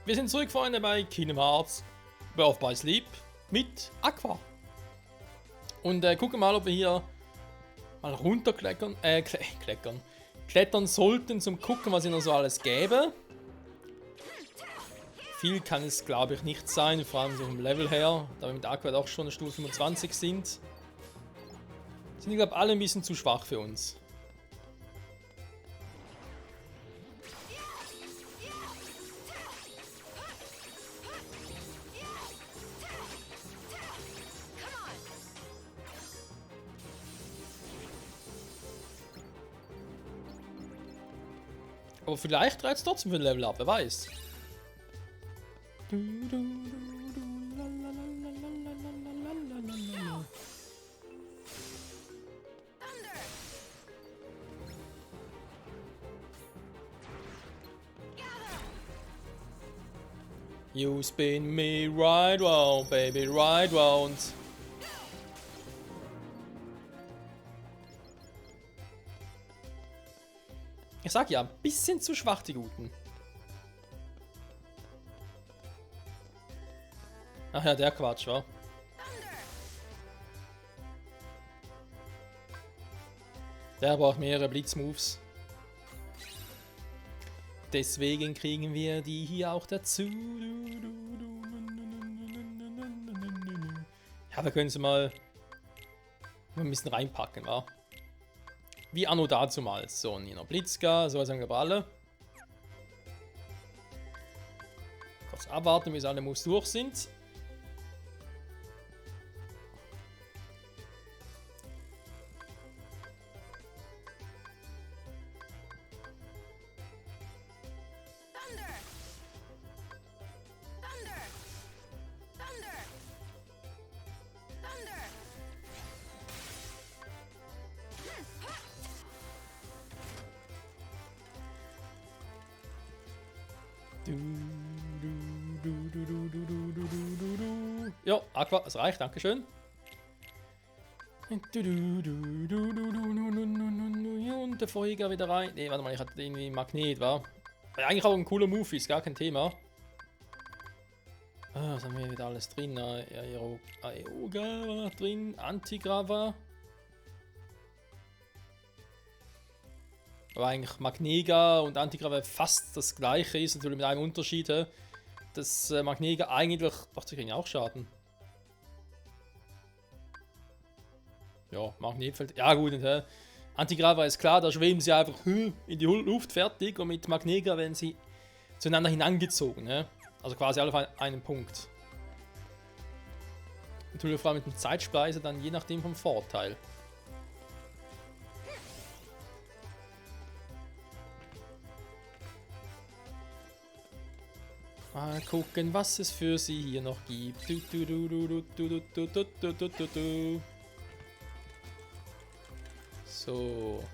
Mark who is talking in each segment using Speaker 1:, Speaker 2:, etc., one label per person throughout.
Speaker 1: Wir sind zurück, Freunde, bei Kingdom Hearts Birth by Sleep mit Aqua. Und gucken mal, ob wir hier mal runterklettern, klettern sollten, zum gucken, was es noch so alles gäbe. Viel kann es, glaube ich, nicht sein, vor allem so vom Level her, da wir mit Aqua doch schon eine Stufe 25 sind. Sind die, glaube ich, alle ein bisschen zu schwach für uns. Aber vielleicht reizt es trotzdem für ein Level ab, wer weiß. You spin me right round, baby, right round. Ich sag ja, ein bisschen zu schwach, die Guten. Ach ja, der Quatsch, wa? Der braucht mehrere Blitzmoves. Deswegen kriegen wir die hier auch dazu. Ja, wir können sie mal ein bisschen reinpacken, wa? Wie anno dazumals. So, Nina Blitzka, so sagen wir alle. Kurz abwarten, bis alle Moves durch sind. Jo, Aqua, es reicht, dankeschön. Und der Feuer wieder rein. Ne, warte mal, ich hatte irgendwie Magnet, war. Eigentlich auch ein cooler Move, ist gar kein Thema. Ah, was haben wir wieder alles drin? Aeoga war noch drin, Antigrava. Aber eigentlich Magnega und Antigrava fast das gleiche ist, natürlich mit einem Unterschied. Dass Magnega eigentlich. Doch, sie kriegen auch Schaden. Ja, Magnetfeld. Ja, gut. Und, Antigrava ist klar, da schweben sie einfach in die Luft fertig und mit Magnega werden sie zueinander hinangezogen. Also quasi alle auf einen Punkt. Natürlich vor allem mit dem Zeitspleiser dann je nachdem vom Vorteil. Mal gucken, was es für sie hier noch gibt. So.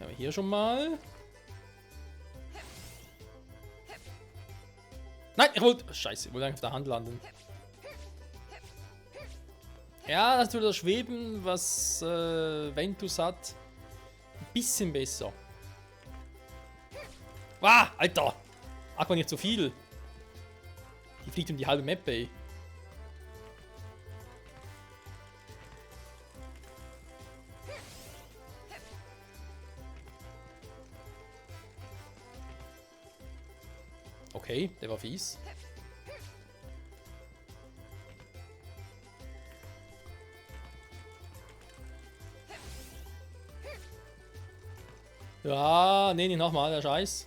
Speaker 1: Haben wir hier schon mal. Nein, ich wollte. Scheiße, ich wollte eigentlich auf der Hand landen. Ja, das tut das Schweben, was Ventus hat. Ein bisschen besser. Wah, Alter! Aqua nicht so viel. Die fliegt um die halbe Map, ey. Okay, der war fies. Ja, nee, nicht nochmal, der Scheiß.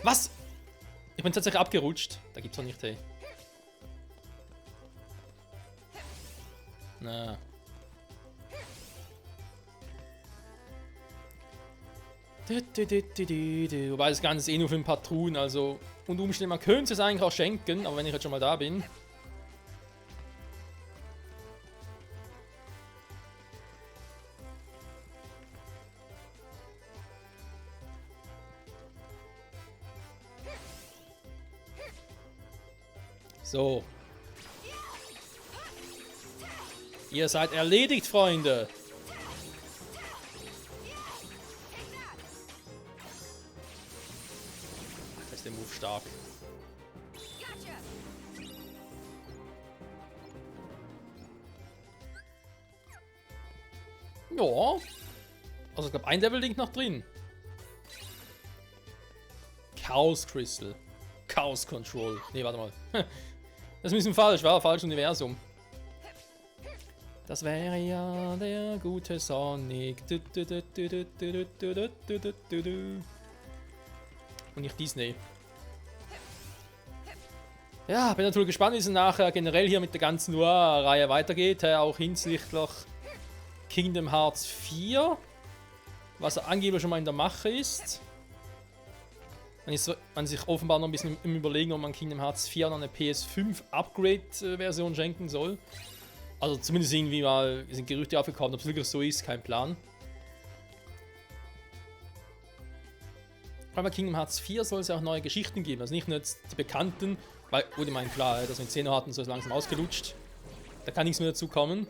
Speaker 1: Was? Ich bin tatsächlich abgerutscht. Da gibt's doch nicht, hey. Na. Wobei das Ganze ist eh nur für ein paar Truhen, also. Und Umständen, man könnte es eigentlich auch schenken, aber wenn ich jetzt schon mal da bin. So. Ihr seid erledigt, Freunde. ist der Move stark. Ja. Also ich glaube, ein Level liegt noch drin. Chaos Crystal. Chaos Control. Ne, warte mal. Das ist ein bisschen falsch, war falsch Universum. Das wäre ja der gute Sonic. Und nicht Disney. Ja, bin natürlich gespannt, wie es nachher generell hier mit der ganzen Noir-Reihe weitergeht. Auch hinsichtlich Kingdom Hearts 4. Was angeblich schon mal in der Mache ist. Man sich offenbar noch ein bisschen im Überlegen, ob man Kingdom Hearts 4 noch eine PS5 Upgrade-Version schenken soll. Also zumindest irgendwie mal sind Gerüchte aufgekommen, ob es wirklich so ist, kein Plan. Aber bei Kingdom Hearts 4 soll es ja auch neue Geschichten geben, also nicht nur jetzt die bekannten, weil, gut, ich meine, klar, das mit Xenohearten so ist langsam ausgelutscht. Da kann nichts mehr dazu kommen.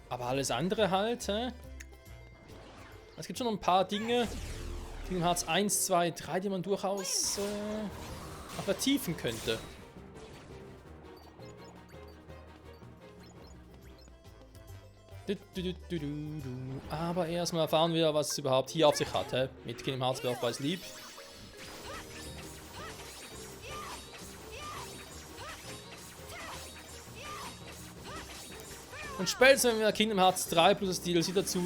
Speaker 1: Aber alles andere halt, Es gibt schon noch ein paar Dinge, Kingdom Hearts 1, 2, 3, die man durchaus noch vertiefen könnte. Aber erstmal erfahren wir, was es überhaupt hier auf sich hat, mit Kingdom Hearts Birth by Sleep. Und spätestens, wenn wir Kingdom Hearts 3 plus das DLC dazu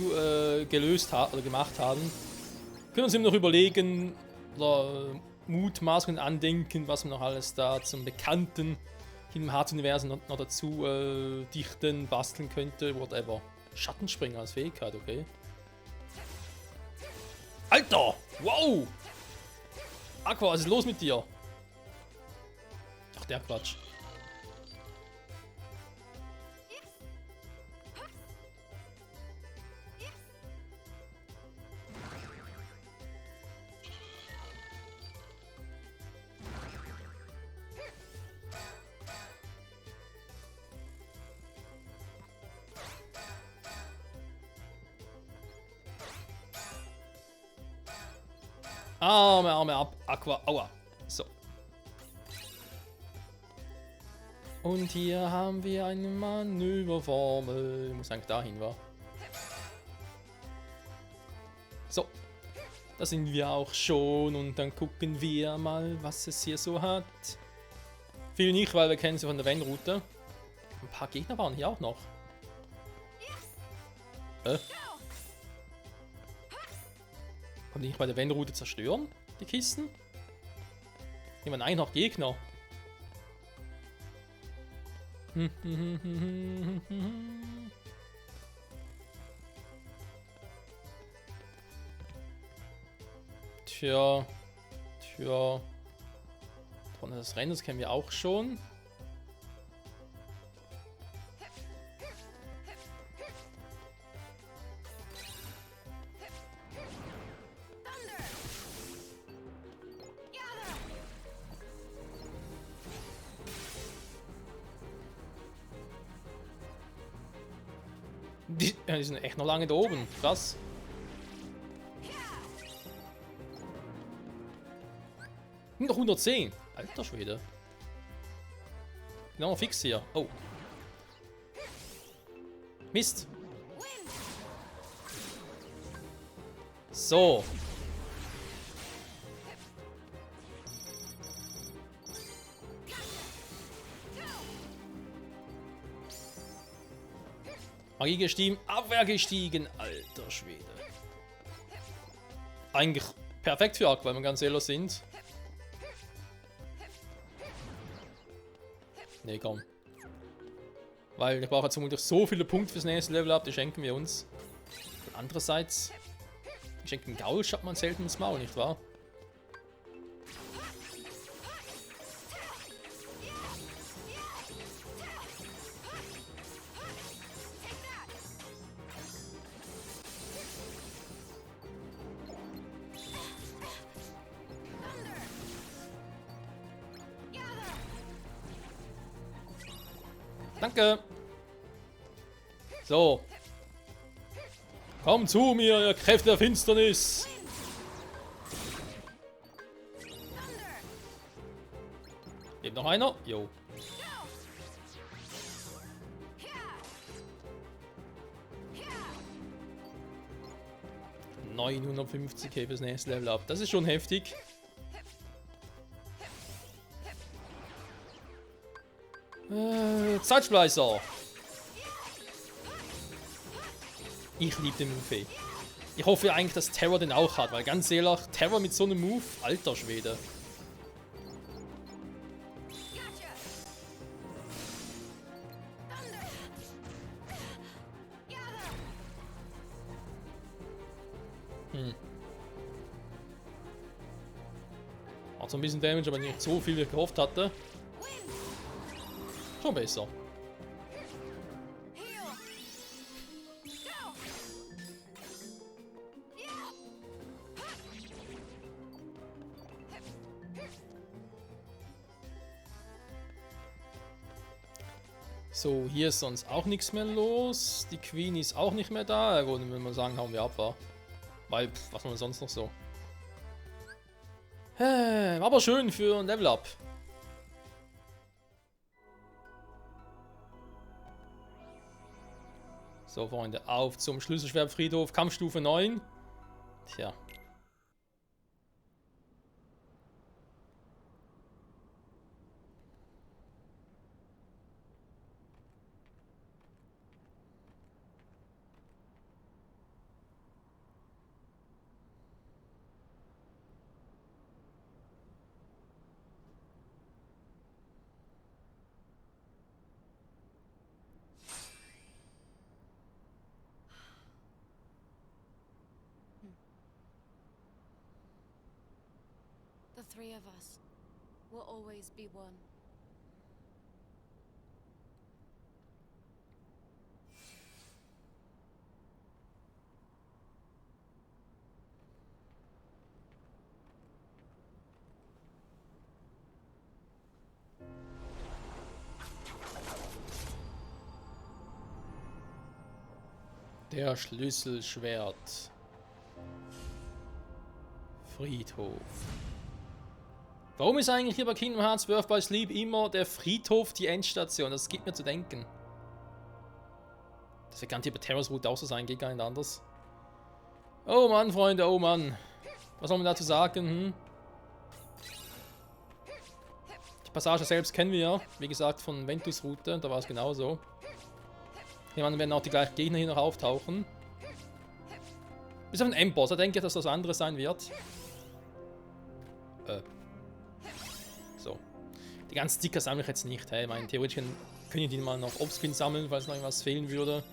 Speaker 1: gelöst oder gemacht haben, können wir uns eben noch überlegen oder mutmaßen und andenken, was man noch alles da zum bekannten Kingdom Hearts Universum noch dazu dichten, basteln könnte, whatever. Schattenspringer als Fähigkeit, okay. Alter! Wow! Aqua, was ist los mit dir? Ach, der Quatsch. Arme, Aqua, aua. So. Und hier haben wir eine Manöverformel. Muss eigentlich dahin, wa? So. Da sind wir auch schon und dann gucken wir mal, was es hier so hat. Viel nicht, weil wir kennen sie von der Wenn-Route. Ein paar Gegner waren hier auch noch. Kann die nicht bei der Wenn-Route zerstören, die Kisten? Nehmen eigentlich noch Gegner. Tja. Das Rennen, das kennen wir auch schon. Die sind echt noch lange da oben. Krass. Noch 110. Alter Schwede. Genau, fix hier. Oh. Mist. So. Magie gestiegen, Abwehr gestiegen. Alter Schwede. Eigentlich perfekt für Aqua, wenn wir ganz ehrlich sind. Nee, komm. Weil ich brauche jetzt vermutlich so viele Punkte fürs nächste Level ab, die schenken wir uns. Und andererseits, wir schenken Gaul, schaut man selten ins Maul, nicht wahr? Danke. So. Komm zu mir, ihr Kräfte der Finsternis. einer? Jo. 950k fürs nächste Level up. Das ist schon heftig. Zeitspleißer. Ich liebe den Move. Ich hoffe eigentlich, dass Terror den auch hat, weil ganz ehrlich, Terror mit so einem Move, alter Schwede. Hat so ein bisschen Damage, aber nicht so viel, wie ich gehofft hatte. Schon besser. So, hier ist sonst auch nichts mehr los. Die Queen ist auch nicht mehr da. Ja gut, dann würde man sagen, hauen wir ab, wa? Weil, was haben wir sonst noch so? Aber schön für ein Level Up. So, Freunde, auf zum Schlüsselschwertfriedhof, Kampfstufe 9. Tja.
Speaker 2: The three of us will always be one.
Speaker 1: Der Schlüsselschwert. Friedhof. Warum ist eigentlich hier bei Kingdom Hearts Birth by Sleep immer der Friedhof die Endstation? Das gibt mir zu denken. Das wird garantiert bei Terrors Route auch so sein, geht gar nicht anders. Oh Mann, Freunde, oh Mann. Was soll man dazu sagen? Die Passage selbst kennen wir ja. Wie gesagt, von Ventus Route, da war es genauso. Irgendwann werden auch die gleichen Gegner hier noch auftauchen. Bis auf den Endboss, da denke ich, dass das anderes sein wird. So. Die ganzen Sticker sammle ich jetzt nicht. Hey, mein theoretisch können ich die mal noch Offscreen sammeln, falls noch irgendwas fehlen würde.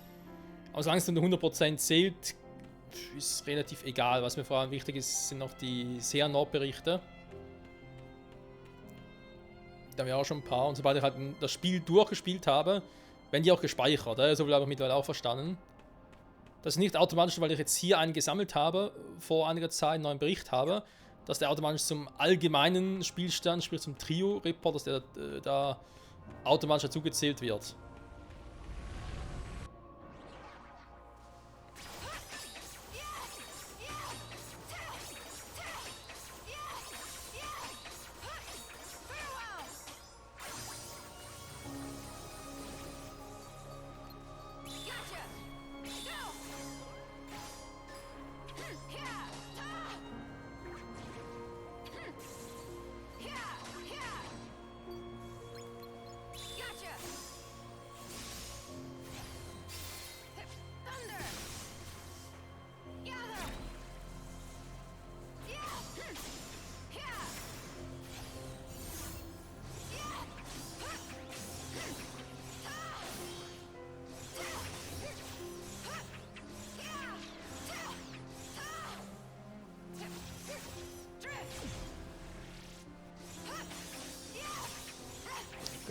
Speaker 1: Aber solange es unter 100% zählt, ist relativ egal. Was mir vor allem wichtig ist, sind noch die Seanor-Berichte. Da haben wir auch schon ein paar. Und sobald ich halt das Spiel durchgespielt habe, werden die auch gespeichert. So viel habe ich mittlerweile auch verstanden. Das ist nicht automatisch, weil ich jetzt hier einen gesammelt habe, vor einiger Zeit einen neuen Bericht habe, dass der automatisch zum allgemeinen Spielstand, sprich zum Trio-Report, dass der da automatisch dazu gezählt wird.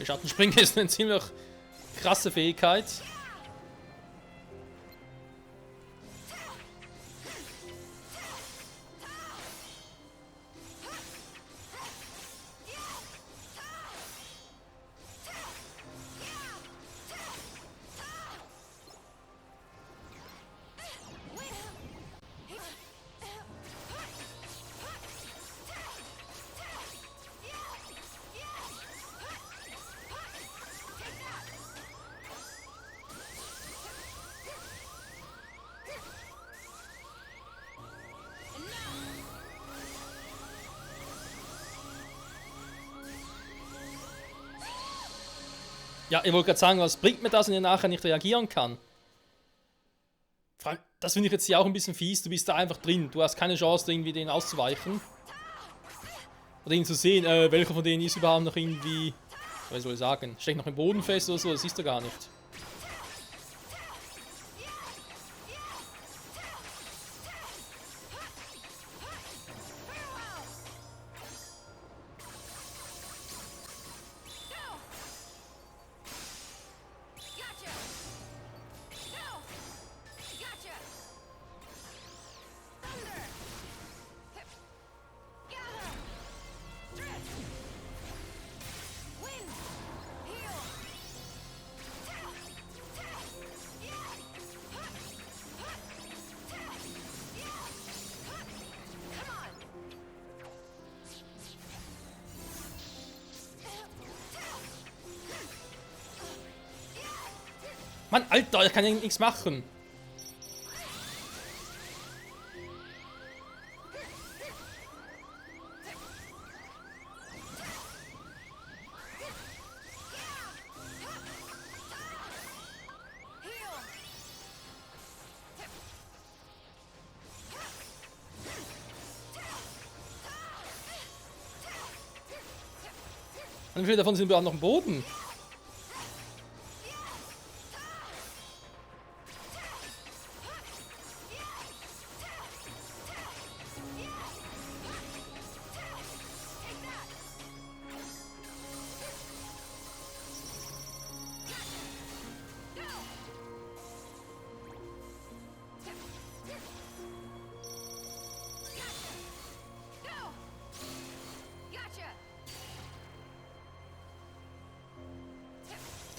Speaker 1: Schattenspringen ist eine ziemlich krasse Fähigkeit. Ja, ich wollte gerade sagen, was bringt mir das, wenn ich nachher nicht reagieren kann? Vor allem, das finde ich jetzt hier auch ein bisschen fies. Du bist da einfach drin. Du hast keine Chance, irgendwie denen auszuweichen. Oder ihn zu sehen, welcher von denen ist überhaupt noch irgendwie, was soll ich sagen, steckt noch im Boden fest oder so, das siehst du gar nicht. Mann, Alter, ich kann ja nichts machen. Und wie viele davon sind wir auch noch am Boden?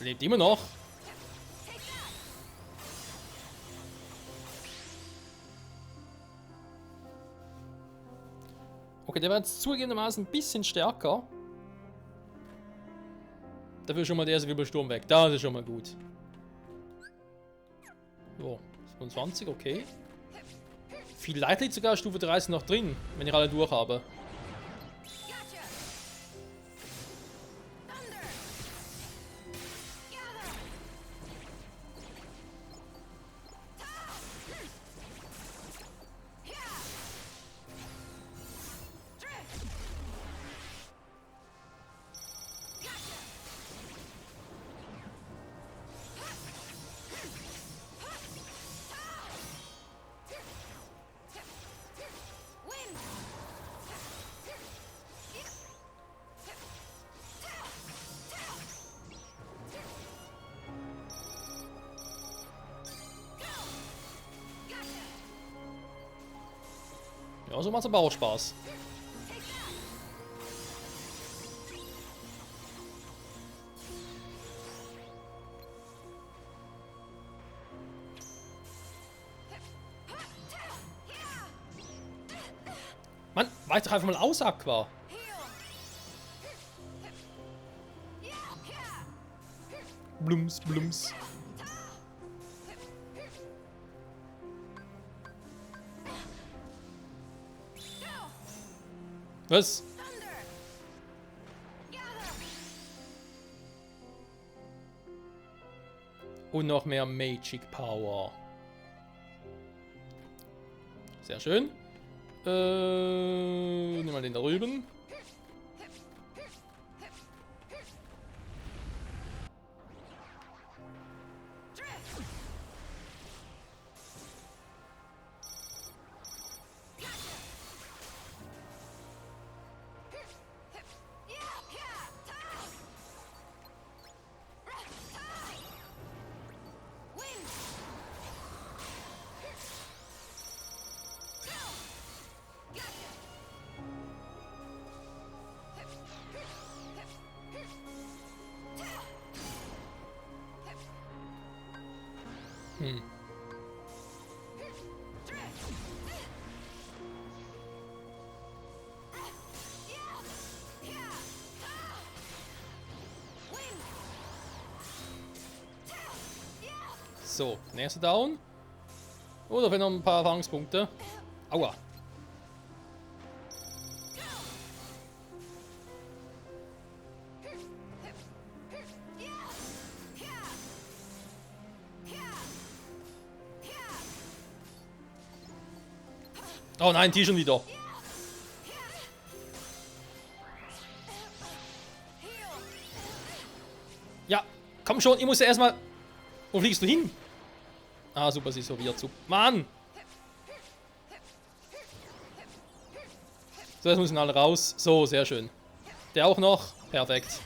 Speaker 1: Der lebt immer noch. Okay, der war jetzt zugegebenermaßen ein bisschen stärker. Dafür ist schon mal der erste Wirbelsturm weg. Das ist schon mal gut. So, 27, okay. Vielleicht liegt sogar Stufe 30 noch drin, wenn ich alle durch habe. Ja, so macht's aber auch Spaß. Mann, weich doch einfach mal aus, Aqua. Blums, blums. Was? Und noch mehr Magic Power. Sehr schön. Nimm mal den da drüben. Hm. So, nächster Down. Oder wenn noch ein paar Erfahrungspunkte. Aua. Oh nein, die schon wieder. Ja, komm schon, ich muss ja erstmal... Wo fliegst du hin? Ah, super, sie ist so wieder zu. Mann! So, jetzt müssen alle raus. So, sehr schön. Der auch noch. Perfekt.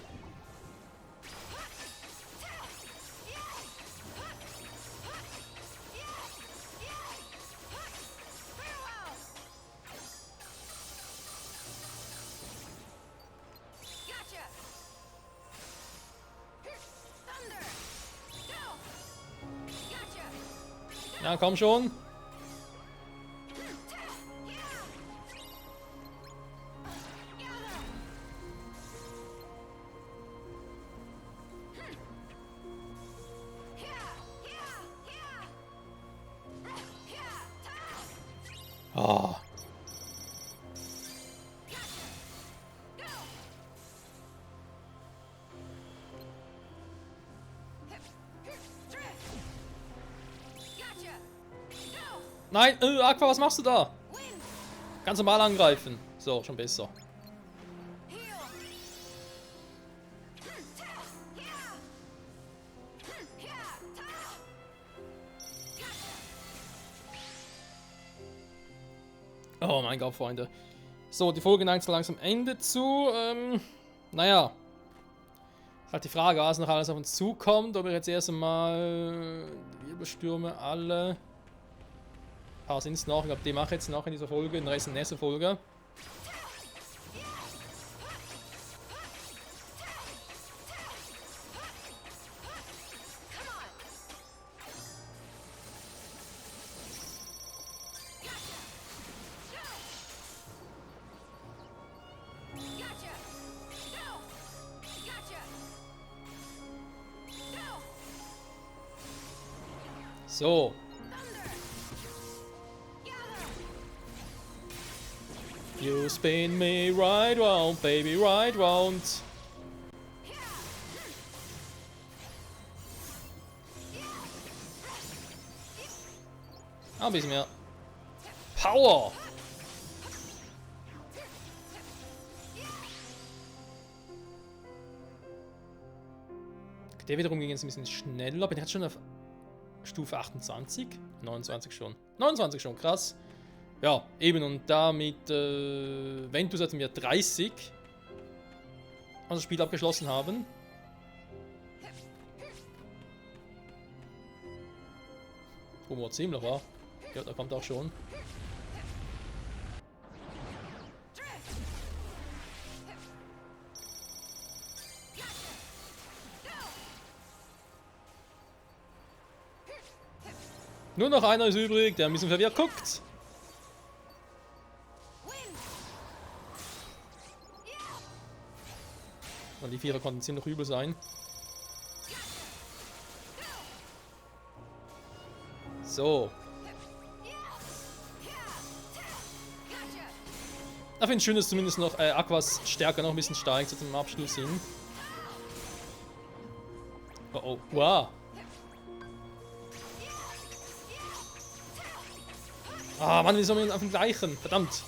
Speaker 1: Ja, komm schon. Oh. Nein, Aqua, was machst du da? Ganz normal angreifen. So, schon besser. Oh mein Gott, Freunde. So, die Folge neigt so langsam Ende zu. Naja. Halt die Frage, was noch alles auf uns zukommt. Ob wir jetzt erst einmal die Wirbelstürme alle... Ein paar sind es noch. Ich glaube, die mache ich jetzt noch in dieser Folge. Den Rest in der nächsten Folge. So. You spin me right round, baby, right round. Ein bisschen mehr Power. Der wiederum ging jetzt ein bisschen schneller. Bin ich jetzt schon auf Stufe 28? 29 schon. 29 schon, krass. Ja, eben und damit Ventus hatten wir 30. Also das Spiel abgeschlossen haben. Humor ziemlich war. Ja, da kommt auch schon. Nur noch einer ist übrig, der ein bisschen verwirrt guckt. Und die Vierer konnten ziemlich übel sein. So. Ich finde es schön, dass zumindest noch Aquas Stärke noch ein bisschen steigt, so zum Abschluss hin. Oh oh, wow. Ah, Mann, wir sollen auf dem gleichen. Verdammt.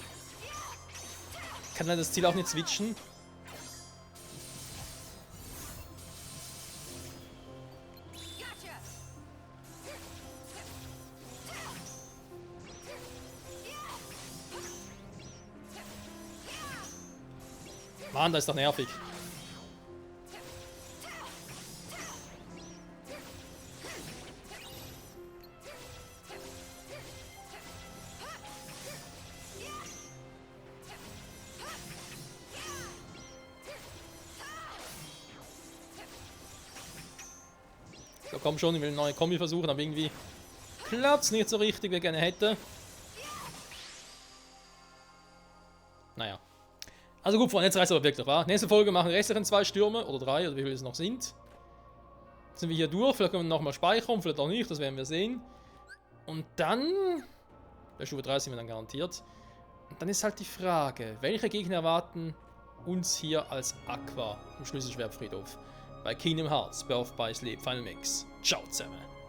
Speaker 1: Kann er das Ziel auch nicht switchen? Mann, das ist doch nervig. So, komm schon, ich will eine neue Kombi versuchen, aber irgendwie klappt es nicht so richtig, wie ich gerne hätte. Naja. Also gut, Freunde, jetzt reißt es aber wirklich, wa? Nächste Folge machen wir restlichen 2 Stürme, oder 3, oder wie viele es noch sind. Jetzt sind wir hier durch, vielleicht können wir nochmal speichern, vielleicht auch nicht, das werden wir sehen. Und dann... Bei Stufe 30 sind wir dann garantiert. Und dann ist halt die Frage, welche Gegner erwarten uns hier als Aqua im Schlüsselschwertfriedhof? Bei Kingdom Hearts, Birth by Sleep, Final Mix. Ciao zusammen.